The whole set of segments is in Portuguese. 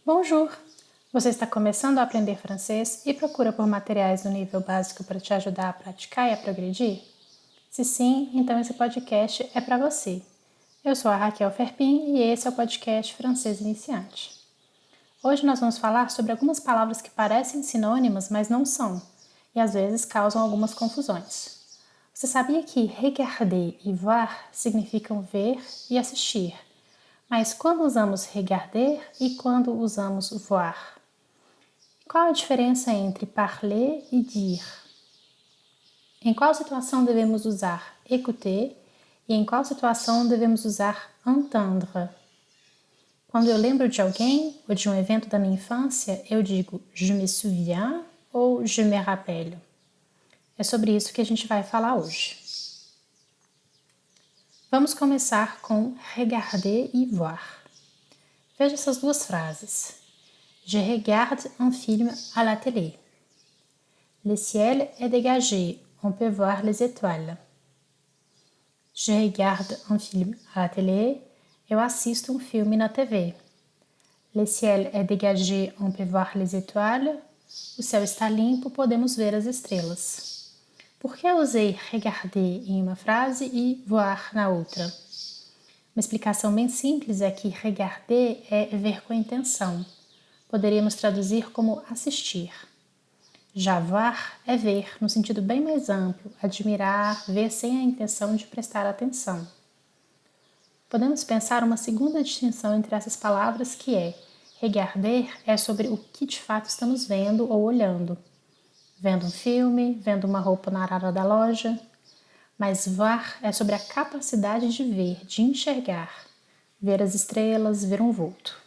Bonjour! Você está começando a aprender francês e procura por materiais no nível básico para te ajudar a praticar e a progredir? Se sim, então esse podcast é para você. Eu sou a Raquel Ferpin e esse é o podcast Francês Iniciante. Hoje nós vamos falar sobre algumas palavras que parecem sinônimas, mas não são, e às vezes causam algumas confusões. Você sabia que regarder e voir significam ver e assistir? Mas quando usamos regarder e quando usamos voir? Qual a diferença entre parler e dire? Em qual situação devemos usar écouter e em qual situação devemos usar entendre? Quando eu lembro de alguém ou de um evento da minha infância, eu digo je me souviens ou je me rappelle. É sobre isso que a gente vai falar hoje. Vamos começar com regarder e voir. Veja essas duas frases. Je regarde un film à la télé. Le ciel est dégagé, on peut voir les étoiles. Je regarde un film à la télé, eu assisto filme na TV. Le ciel est dégagé, on peut voir les étoiles. O céu está limpo, podemos ver as estrelas. Por que eu usei regarder em uma frase e voir na outra? Uma explicação bem simples é que regarder é ver com intenção. Poderíamos traduzir como assistir. Já voir é ver, no sentido bem mais amplo, admirar, ver sem a intenção de prestar atenção. Podemos pensar uma segunda distinção entre essas palavras que é regarder é sobre o que de fato estamos vendo ou olhando. Vendo um filme, vendo uma roupa na arara da loja. Mas voir é sobre a capacidade de ver, de enxergar. Ver as estrelas, ver um vulto.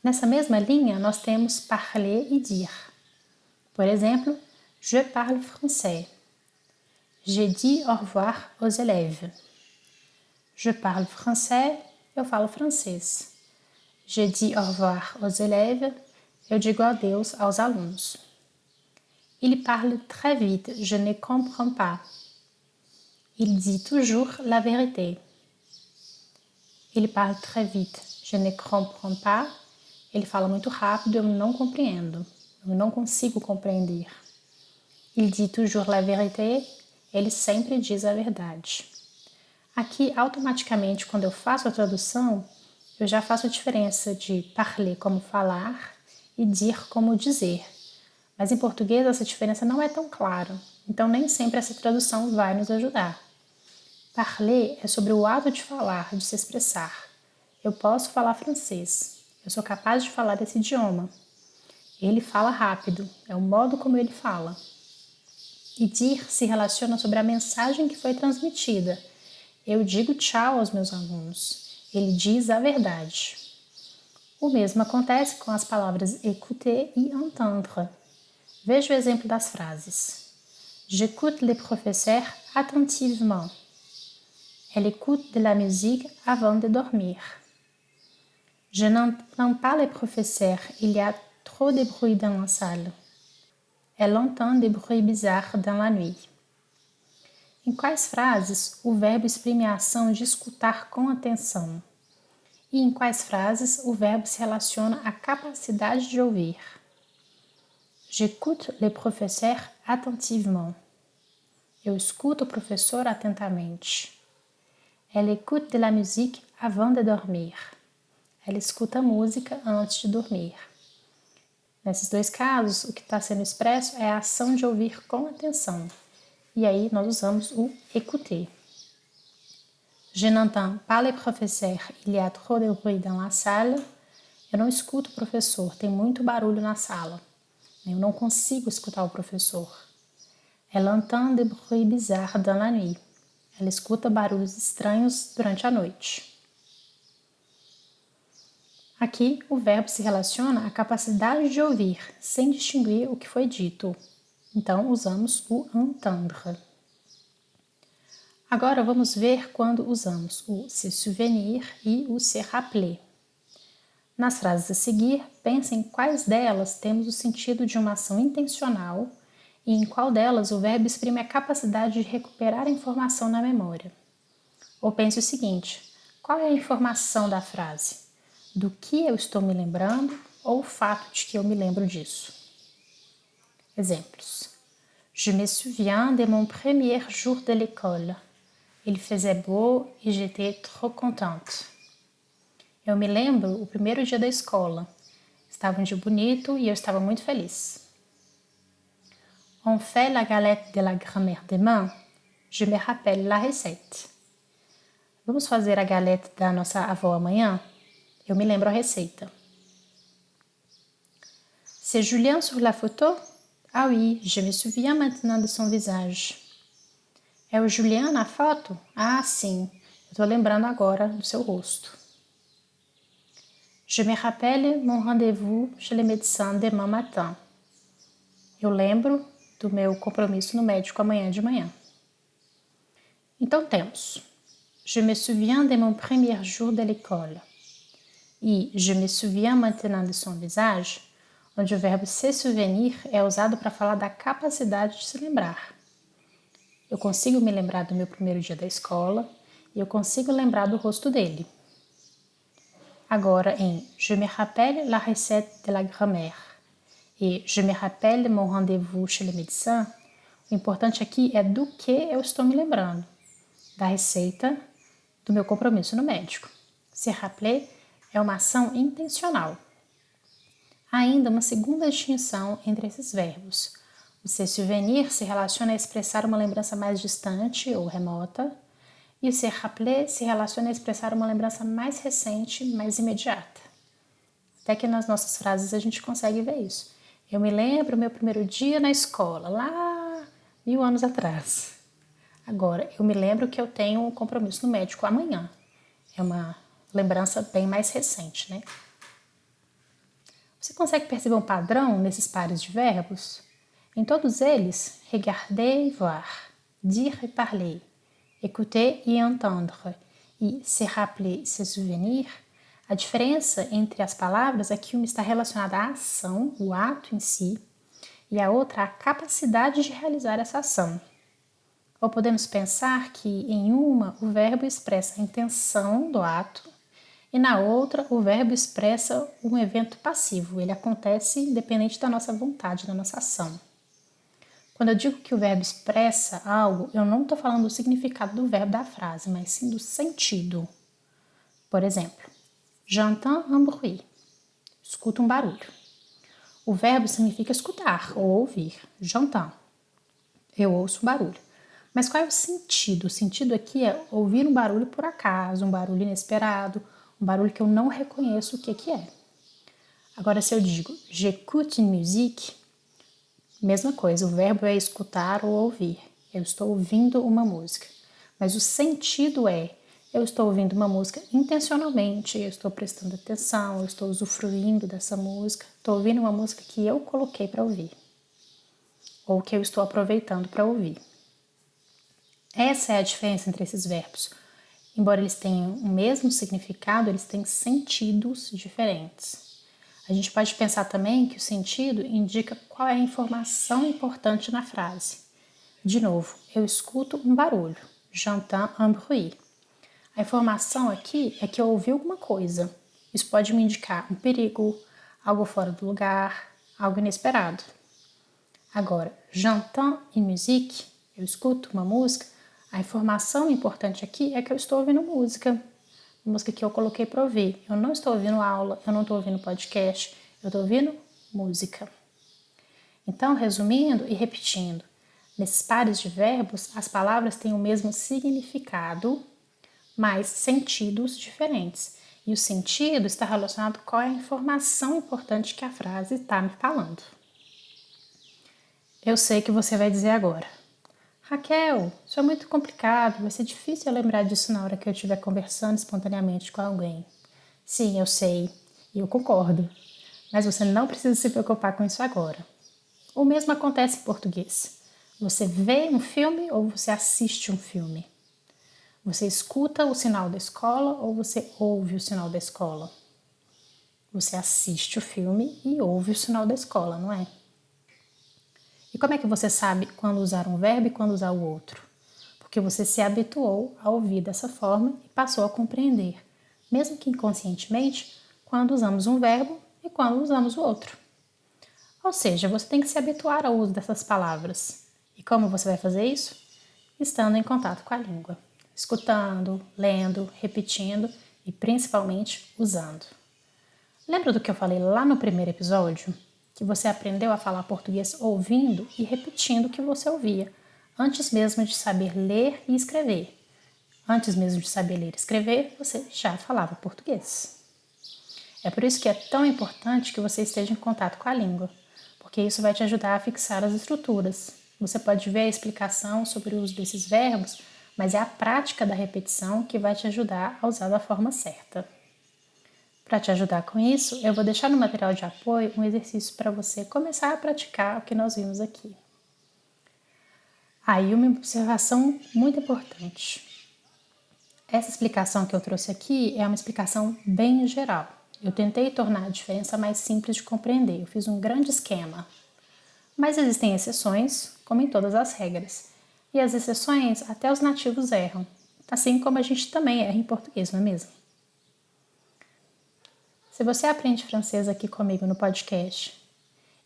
Nessa mesma linha, nós temos parler e dire. Por exemplo, je parle français. J'ai dit au revoir aux élèves. Je parle français, eu falo francês. J'ai dit au revoir aux élèves, eu digo adeus aos alunos. Il parle très vite, je ne comprends pas. Il dit toujours la vérité. Il parle très vite, je ne comprends pas. Ele fala muito rápido, eu não compreendo. Eu não consigo compreender. Il dit toujours la vérité. Ele sempre diz a verdade. Aqui, automaticamente, quando eu faço a tradução, eu já faço a diferença de parler como falar e dire como dizer. Mas em português essa diferença não é tão clara, então nem sempre essa tradução vai nos ajudar. Parler é sobre o ato de falar, de se expressar. Eu posso falar francês, eu sou capaz de falar esse idioma. Ele fala rápido, é o modo como ele fala. E dire se relaciona sobre a mensagem que foi transmitida. Eu digo tchau aos meus alunos. Ele diz a verdade. O mesmo acontece com as palavras écouter e entendre. Veja o exemplo das frases. J'écoute les professeurs attentivement. Elle écoute de la musique avant de dormir. Je n'entends pas les professeurs, il y a trop de bruit dans la salle. Elle entend des bruits bizarres dans la nuit. Em quais frases o verbo exprime a ação de escutar com atenção? E em quais frases o verbo se relaciona à capacidade de ouvir? J'écoute les professeurs attentivement. Eu escuto o professor atentamente. Elle écoute de la musique avant de dormir. Ela escuta música antes de dormir. Nesses dois casos, o que está sendo expresso é a ação de ouvir com atenção. E aí nós usamos o écouter. Je n'entends pas les professeurs, il y a trop de bruit dans la salle. Eu não escuto o professor, tem muito barulho na sala. Eu não consigo escutar o professor. Elle entend des bruits bizarres dans la nuit. Ela escuta barulhos estranhos durante a noite. Aqui, o verbo se relaciona à capacidade de ouvir, sem distinguir o que foi dito. Então, usamos o entendre. Agora, vamos ver quando usamos o se souvenir e o se rappeler. Nas frases a seguir, pense em quais delas temos o sentido de uma ação intencional e em qual delas o verbo exprime a capacidade de recuperar a informação na memória. Ou pense o seguinte, qual é a informação da frase? do que eu estou me lembrando ou o fato de que eu me lembro disso. Exemplos. Je me souviens de mon premier jour de l'école. Il faisait beau et j'étais trop contente. Eu me lembro o primeiro dia da escola. Estava um dia bonito e eu estava muito feliz. On fait la galette de la grand-mère demain. Je me rappelle la recette. Vamos fazer a galette da nossa avó amanhã? Eu me lembro a receita. C'est Julien sur la photo? Ah oui, je me souviens maintenant de son visage. É o Julien na foto? Ah, sim, eu estou lembrando agora do seu rosto. Je me rappelle mon rendez-vous chez le médecin demain matin. Eu lembro do meu compromisso no médico amanhã de manhã. Então temos Je me souviens de mon premier jour de l'école. E Je me souviens maintenant de son visage, onde o verbo se souvenir é usado para falar da capacidade de se lembrar. Eu consigo me lembrar do meu primeiro dia da escola e eu consigo lembrar do rosto dele. Agora em Je me rappelle la recette de la grand-mère e Je me rappelle mon rendez-vous chez le médecin, o importante aqui é do que eu estou me lembrando. Da receita do meu compromisso no médico. Se rappeler é uma ação intencional. Há ainda uma segunda distinção entre esses verbos. O se souvenir se relaciona a expressar uma lembrança mais distante ou remota, e o se rappeler se relaciona a expressar uma lembrança mais recente, mais imediata. Até que nas nossas frases a gente consegue ver isso. Eu me lembro meu primeiro dia na escola, lá 1000 anos atrás. Agora, eu me lembro que eu tenho um compromisso no médico amanhã. É uma lembrança bem mais recente, né? Você consegue perceber um padrão nesses pares de verbos? Em todos eles, regarder e voir, dire et parler, écouter et entendre e se rappeler e se souvenir, a diferença entre as palavras é que uma está relacionada à ação, o ato em si, e a outra à capacidade de realizar essa ação. Ou podemos pensar que em uma o verbo expressa a intenção do ato e na outra o verbo expressa um evento passivo, ele acontece independente da nossa vontade, da nossa ação. Quando eu digo que o verbo expressa algo, eu não estou falando do significado do verbo da frase, mas sim do sentido. Por exemplo, j'entends un bruit. Escuto um barulho. O verbo significa escutar ou ouvir. J'entends. Eu ouço um barulho. Mas qual é o sentido? O sentido aqui é ouvir um barulho por acaso, um barulho inesperado, um barulho que eu não reconheço o que é. Agora, se eu digo j'écoute une musique, mesma coisa, o verbo é escutar ou ouvir. Eu estou ouvindo uma música. Mas o sentido é, eu estou ouvindo uma música intencionalmente, eu estou prestando atenção, eu estou usufruindo dessa música, estou ouvindo uma música que eu coloquei para ouvir. Ou que eu estou aproveitando para ouvir. Essa é a diferença entre esses verbos. Embora eles tenham o mesmo significado, eles têm sentidos diferentes. A gente pode pensar também que o sentido indica qual é a informação importante na frase. De novo, eu escuto um barulho. J'entends un bruit. A informação aqui é que eu ouvi alguma coisa. Isso pode me indicar um perigo, algo fora do lugar, algo inesperado. Agora, j'entends une musique, eu escuto uma música, a informação importante aqui é que eu estou ouvindo música que eu coloquei para ouvir. Eu não estou ouvindo aula, eu não estou ouvindo podcast, eu estou ouvindo música. Então, resumindo e repetindo, nesses pares de verbos, as palavras têm o mesmo significado, mas sentidos diferentes. E o sentido está relacionado com qual é a informação importante que a frase está me falando. Eu sei que você vai dizer agora: Raquel, isso é muito complicado, vai ser difícil eu lembrar disso na hora que eu estiver conversando espontaneamente com alguém. Sim, eu sei, e eu concordo, mas você não precisa se preocupar com isso agora. O mesmo acontece em português. Você vê um filme ou você assiste um filme? Você escuta o sinal da escola ou você ouve o sinal da escola? Você assiste o filme e ouve o sinal da escola, não é? E como é que você sabe quando usar um verbo e quando usar o outro? Porque você se habituou a ouvir dessa forma e passou a compreender, mesmo que inconscientemente, quando usamos um verbo e quando usamos o outro. Ou seja, você tem que se habituar ao uso dessas palavras. E como você vai fazer isso? Estando em contato com a língua, escutando, lendo, repetindo e principalmente usando. Lembra do que eu falei lá no primeiro episódio? Que você aprendeu a falar português ouvindo e repetindo o que você ouvia, antes mesmo de saber ler e escrever. Antes mesmo de saber ler e escrever, você já falava português. É por isso que é tão importante que você esteja em contato com a língua, porque isso vai te ajudar a fixar as estruturas. Você pode ver a explicação sobre o uso desses verbos, mas é a prática da repetição que vai te ajudar a usar da forma certa. Para te ajudar com isso, eu vou deixar no material de apoio um exercício para você começar a praticar o que nós vimos aqui. Aí, uma observação muito importante. Essa explicação que eu trouxe aqui é uma explicação bem geral. Eu tentei tornar a diferença mais simples de compreender, eu fiz um grande esquema. Mas existem exceções, como em todas as regras. E as exceções até os nativos erram, assim como a gente também erra em português, não é mesmo? Se você aprende francês aqui comigo no podcast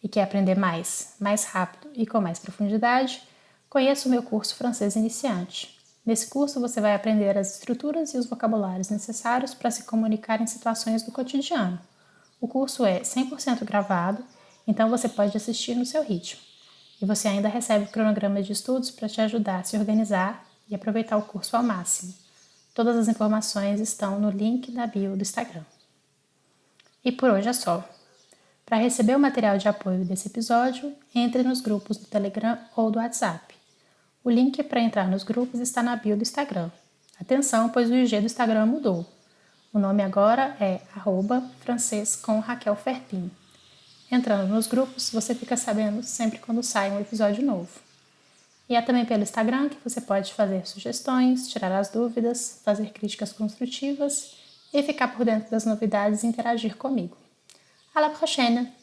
e quer aprender mais rápido e com mais profundidade, conheça o meu curso Francês Iniciante. Nesse curso você vai aprender as estruturas e os vocabulários necessários para se comunicar em situações do cotidiano. O curso é 100% gravado, então você pode assistir no seu ritmo. E você ainda recebe o cronograma de estudos para te ajudar a se organizar e aproveitar o curso ao máximo. Todas as informações estão no link da bio do Instagram. E por hoje é só. Para receber o material de apoio desse episódio, entre nos grupos do Telegram ou do WhatsApp. O link para entrar nos grupos está na bio do Instagram. Atenção, pois o IG do Instagram mudou. O nome agora é @francês_com_Raquel_Ferpin. Entrando nos grupos, você fica sabendo sempre quando sai um episódio novo. E é também pelo Instagram que você pode fazer sugestões, tirar as dúvidas, fazer críticas construtivas e ficar por dentro das novidades e interagir comigo. À la prochaine!